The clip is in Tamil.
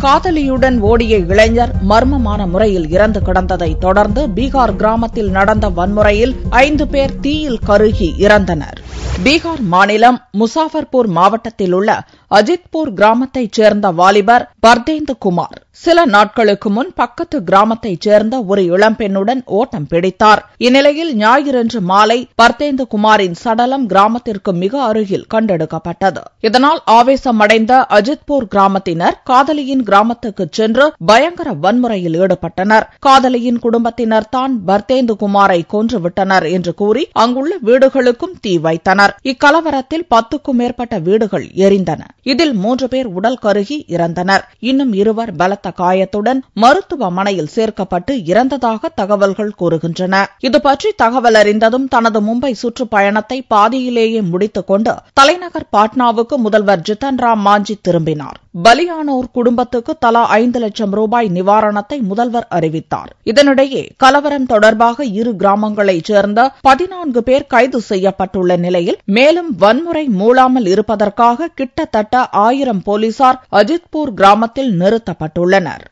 காதலியுடன் ஓடிய இளைஞர் மர்மமான முறையில் இறந்து கிடந்ததை தொடர்ந்து பீகார் கிராமத்தில் நடந்த வன்முறையில் 5 பேர் தீயில் கருகி இறந்தனர். பீகார் மாநிலம் முசாஃபர்பூர் மாவட்டத்தில் உள்ள அஜித்பூர் கிராமத்தைச் சேர்ந்த வாலிபர் பர்தேந்து குமார் சில நாட்களுக்கு முன் பக்கத்து கிராமத்தைச் சேர்ந்த ஒரு இளம்பெண்ணுடன் ஓட்டம் பிடித்தார். இந்நிலையில் ஞாயிறன்று மாலை பர்தேந்து குமாரின் சடலம் கிராமத்திற்கு மிக அருகில் கண்டெடுக்கப்பட்டது. இதனால் ஆவேசமடைந்த அஜித்பூர் கிராமத்தினர் காதலியின் கிராமத்துக்குச் சென்று பயங்கர வன்முறையில் ஈடுபட்டனர். காதலியின் குடும்பத்தினர் தான் பர்தேந்து குமாரை கொன்றுவிட்டனர் என்று கூறி அங்குள்ள வீடுகளுக்கும் தீ வைத்தனர். இக்கலவரத்தில் 10க்கும் மேற்பட்ட வீடுகள் எரிந்தன. இதில் 3 பேர் உடல் கருகி இறந்தனர். இன்னும் 2 பலத்த காயத்துடன் மருத்துவமனையில் சேர்க்கப்பட்டு இறந்ததாக தகவல்கள் கூறுகின்றன. இதுபற்றி தகவல் அறிந்ததும் தனது மும்பை சுற்றுப்பயணத்தை பாதியிலேயே முடித்துக் கொண்டு தலைநகர் பாட்னாவுக்கு முதல்வர் ஜித்தன் ராம் மாஞ்சி திரும்பினார். பலியானோர் குடும்பத்துக்கு தலா 5 லட்சம் ரூபாய் நிவாரணத்தை முதல்வர் அறிவித்தார். இதனிடையே கலவரம் தொடர்பாக 2 கிராமங்களைச் சேர்ந்த 14 பேர் கைது செய்யப்பட்டுள்ள நிலையில் மேலும் வன்முறை மூளாமல் இருப்பதற்காக கிட்டத்தட்ட 1000 போலீசார் அஜித்பூர் கிராமத்தில் நிறுத்தப்பட்டுள்ளனர்.